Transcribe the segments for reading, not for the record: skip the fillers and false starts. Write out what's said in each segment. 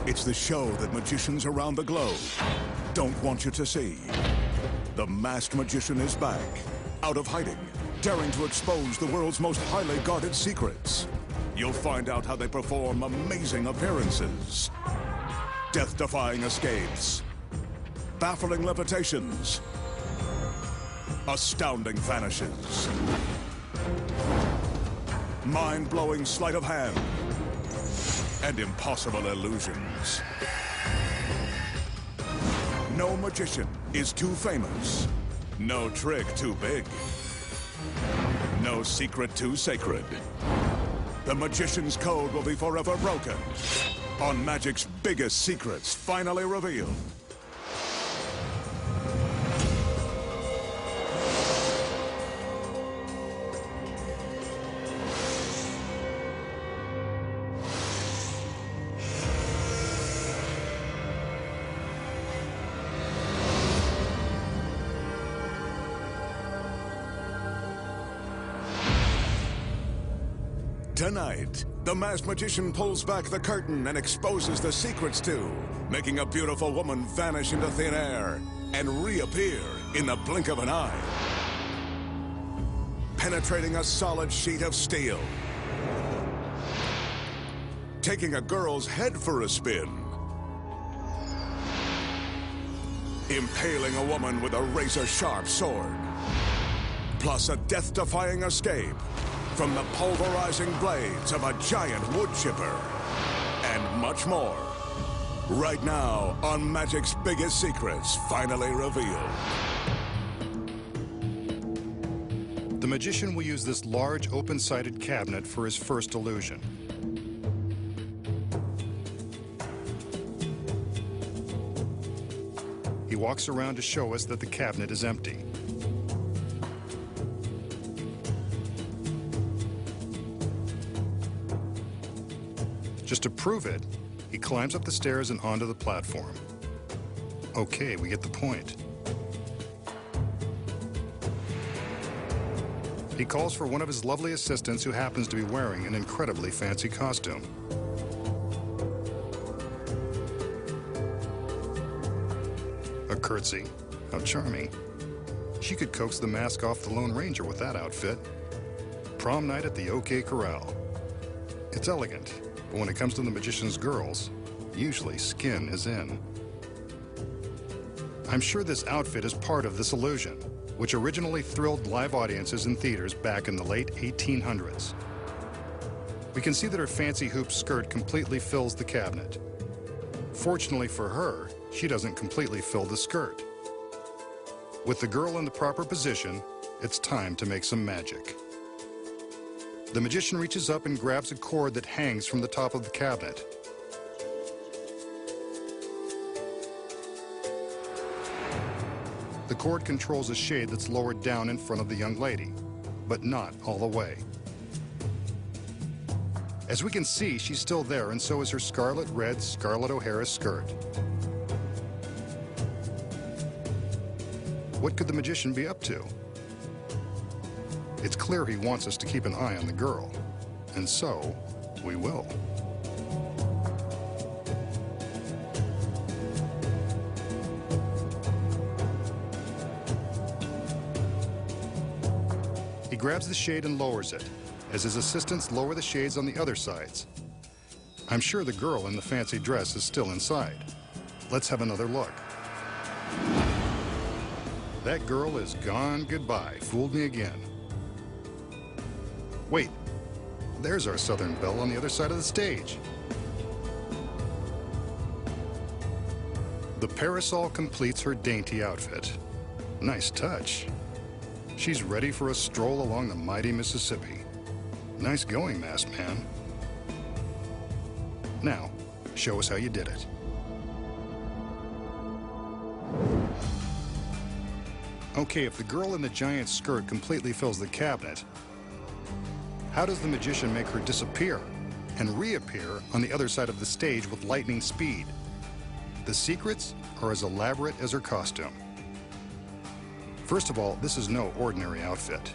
It's the show that magicians around the globe don't want you to see. The masked magician is back, out of hiding, daring to expose the world's most highly guarded secrets. You'll find out how they perform amazing appearances, death-defying escapes, baffling levitations, astounding vanishes, mind-blowing sleight of hand, and impossible illusions. No magician is too famous. No trick too big. No secret too sacred. The magician's code will be forever broken on magic's biggest secrets finally revealed. Tonight, the masked magician pulls back the curtain and exposes the secrets to, making a beautiful woman vanish into thin air and reappear in the blink of an eye. Penetrating a solid sheet of steel. Taking a girl's head for a spin. Impaling a woman with a razor-sharp sword. Plus a death-defying escape from the pulverizing blades of a giant wood chipper, and much more. Right now, on Magic's Biggest Secrets, finally revealed. The magician will use this large, open-sided cabinet for his first illusion. He walks around to show us that the cabinet is empty. Just to prove it, he climbs up the stairs and onto the platform. Okay, we get the point. He calls for one of his lovely assistants who happens to be wearing an incredibly fancy costume. A curtsy. How charming. She could coax the mask off the Lone Ranger with that outfit. Prom night at the OK Corral. It's elegant. But when it comes to the magician's girls, usually skin is in. I'm sure this outfit is part of this illusion, which originally thrilled live audiences in theaters back in the late 1800s. We can see that her fancy hoop skirt completely fills the cabinet. Fortunately for her, she doesn't completely fill the skirt. With the girl in the proper position, it's time to make some magic. The magician reaches up and grabs a cord that hangs from the top of the cabinet. The cord controls a shade that's lowered down in front of the young lady, but not all the way. As we can see, she's still there, and so is her scarlet red Scarlett O'Hara skirt. What could the magician be up to? It's clear he wants us to keep an eye on the girl, and so we will. He grabs the shade and lowers it, as his assistants lower the shades on the other sides. I'm sure the girl in the fancy dress is still inside. Let's have another look. That girl is gone goodbye. Fooled me again. Wait, there's our Southern Belle on the other side of the stage. The parasol completes her dainty outfit. Nice touch. She's ready for a stroll along the mighty Mississippi. Nice going, masked man. Now, show us how you did it. Okay, if the girl in the giant skirt completely fills the cabinet, how does the magician make her disappear and reappear on the other side of the stage with lightning speed? The secrets are as elaborate as her costume. First of all, this is no ordinary outfit.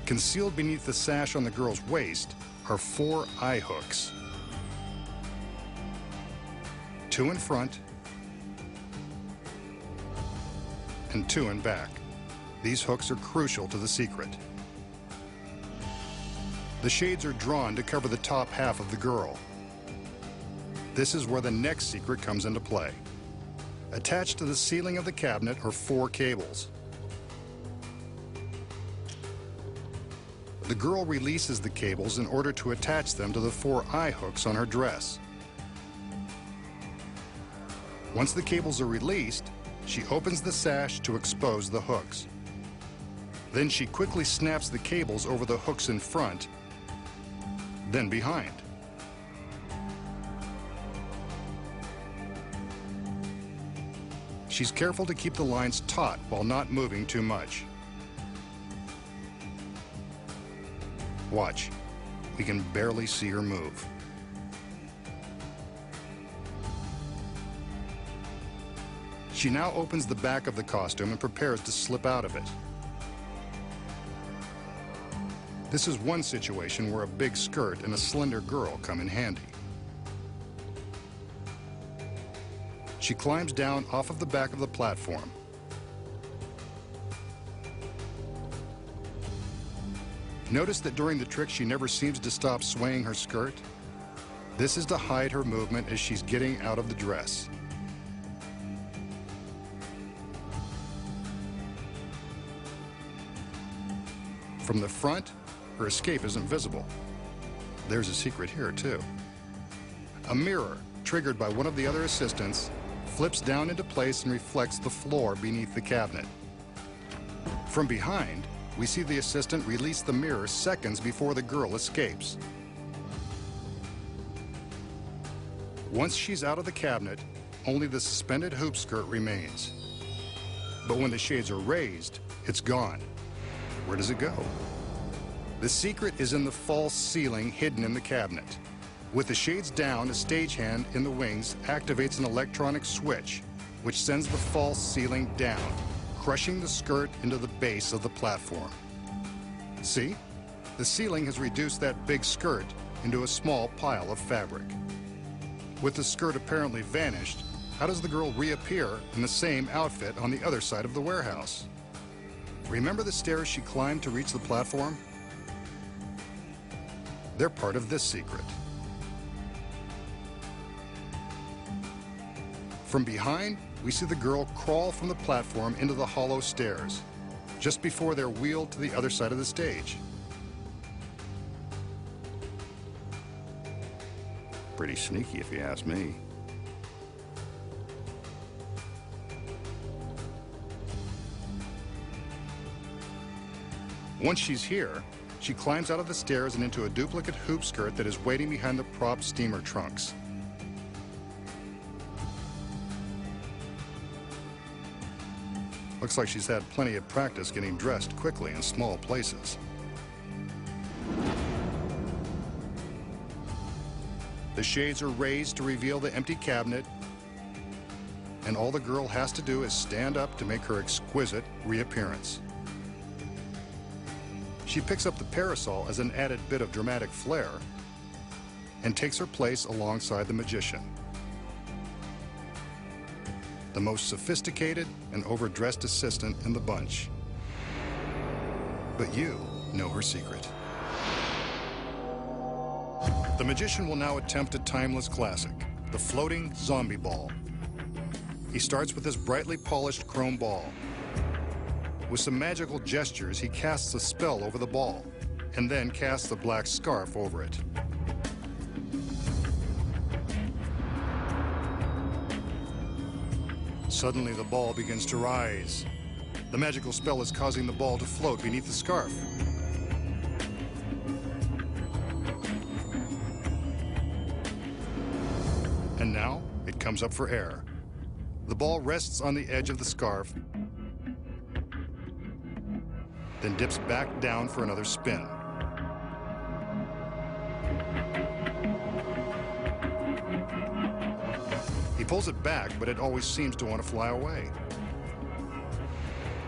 Concealed beneath the sash on the girl's waist are 4 eye hooks. 2 in front and 2 in back. These hooks are crucial to the secret. The shades are drawn to cover the top half of the girl. This is where the next secret comes into play. Attached to the ceiling of the cabinet are 4 cables. The girl releases the cables in order to attach them to the 4 eye hooks on her dress. Once the cables are released, she opens the sash to expose the hooks. Then she quickly snaps the cables over the hooks in front, then behind. She's careful to keep the lines taut while not moving too much. Watch. We can barely see her move. She now opens the back of the costume and prepares to slip out of it. This is one situation where a big skirt and a slender girl come in handy. She climbs down off of the back of the platform. Notice that during the trick, she never seems to stop swaying her skirt. This is to hide her movement as she's getting out of the dress. From the front, her escape isn't visible. There's a secret here, too. A mirror, triggered by one of the other assistants, flips down into place and reflects the floor beneath the cabinet. From behind, we see the assistant release the mirror seconds before the girl escapes. Once she's out of the cabinet, only the suspended hoop skirt remains. But when the shades are raised, it's gone. Where does it go? The secret is in the false ceiling hidden in the cabinet. With the shades down, a stagehand in the wings activates an electronic switch, which sends the false ceiling down, crushing the skirt into the base of the platform. See? The ceiling has reduced that big skirt into a small pile of fabric. With the skirt apparently vanished, how does the girl reappear in the same outfit on the other side of the warehouse? Remember the stairs she climbed to reach the platform? They're part of this secret. From behind, we see the girl crawl from the platform into the hollow stairs, just before they're wheeled to the other side of the stage. Pretty sneaky, if you ask me. Once she's here, she climbs out of the stairs and into a duplicate hoop skirt that is waiting behind the prop steamer trunks. Looks like she's had plenty of practice getting dressed quickly in small places. The shades are raised to reveal the empty cabinet, and all the girl has to do is stand up to make her exquisite reappearance. She picks up the parasol as an added bit of dramatic flair and takes her place alongside the magician. The most sophisticated and overdressed assistant in the bunch. But you know her secret. The magician will now attempt a timeless classic, the floating zombie ball. He starts with this brightly polished chrome ball. With some magical gestures, he casts a spell over the ball, and then casts a black scarf over it. Suddenly, the ball begins to rise. The magical spell is causing the ball to float beneath the scarf. And now, it comes up for air. The ball rests on the edge of the scarf, then dips back down for another spin. He pulls it back, but it always seems to want to fly away.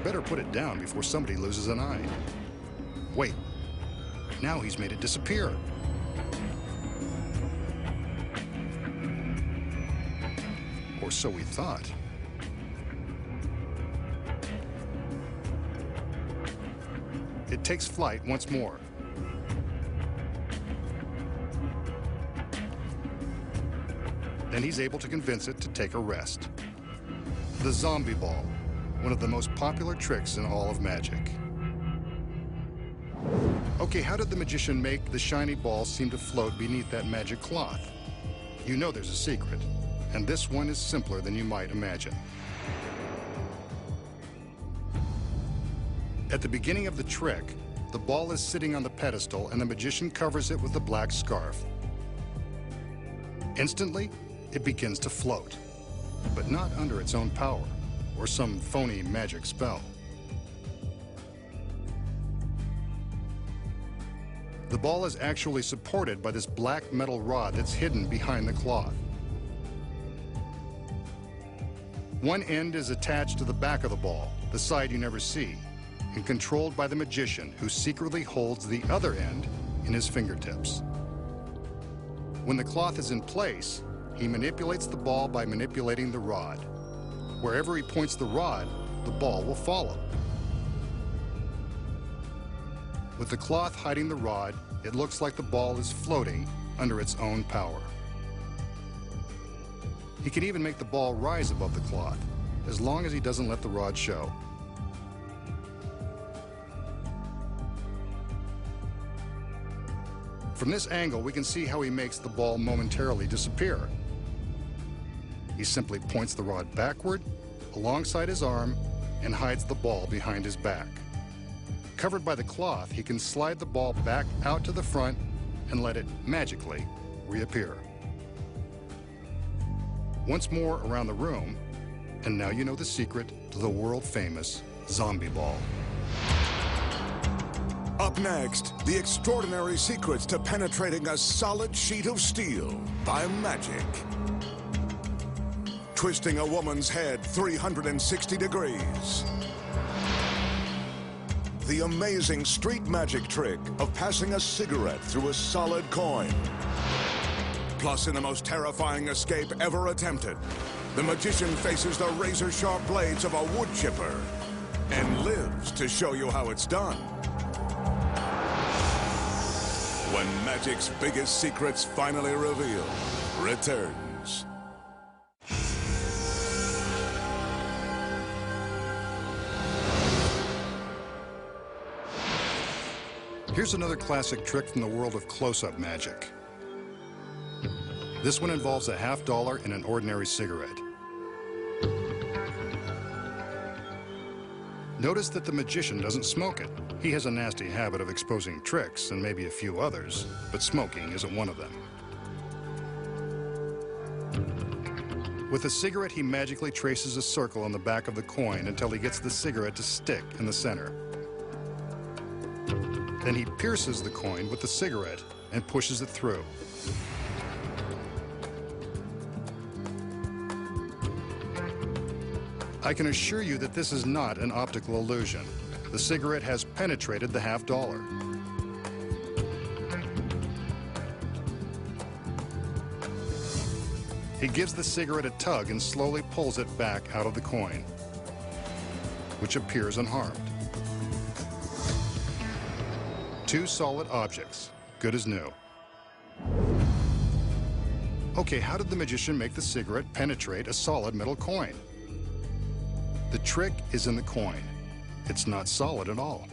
Better put it down before somebody loses an eye. Wait, now he's made it disappear. Or so we thought. It takes flight once more. Then he's able to convince it to take a rest. The zombie ball, one of the most popular tricks in all of magic. Okay, how did the magician make the shiny ball seem to float beneath that magic cloth? You know there's a secret, and this one is simpler than you might imagine. At the beginning of the trick, the ball is sitting on the pedestal and the magician covers it with a black scarf. Instantly, it begins to float, but not under its own power or some phony magic spell. The ball is actually supported by this black metal rod that's hidden behind the cloth. One end is attached to the back of the ball, the side you never see, and controlled by the magician, who secretly holds the other end in his fingertips. When the cloth is in place, he manipulates the ball by manipulating the rod. Wherever he points the rod, the ball will follow. With the cloth hiding the rod, it looks like the ball is floating under its own power. He can even make the ball rise above the cloth, as long as he doesn't let the rod show. From this angle, we can see how he makes the ball momentarily disappear. He simply points the rod backward, alongside his arm, and hides the ball behind his back. Covered by the cloth, he can slide the ball back out to the front and let it magically reappear. Once more around the room, and now you know the secret to the world-famous zombie ball. Up next, the extraordinary secrets to penetrating a solid sheet of steel by magic. Twisting a woman's head 360 degrees. The amazing street magic trick of passing a cigarette through a solid coin. Plus, in the most terrifying escape ever attempted, the magician faces the razor-sharp blades of a wood chipper and lives to show you how it's done. When magic's biggest secrets finally reveal, returns. Here's another classic trick from the world of close-up magic. This one involves a $50 in an ordinary cigarette. Notice that the magician doesn't smoke it. He has a nasty habit of exposing tricks and maybe a few others, but smoking isn't one of them. With a cigarette, he magically traces a circle on the back of the coin until he gets the cigarette to stick in the center. Then he pierces the coin with the cigarette and pushes it through. I can assure you that this is not an optical illusion. The cigarette has penetrated the $50. He gives the cigarette a tug and slowly pulls it back out of the coin, which appears unharmed. Two solid objects, good as new. Okay, how did the magician make the cigarette penetrate a solid metal coin? The trick is in the coin. It's not solid at all.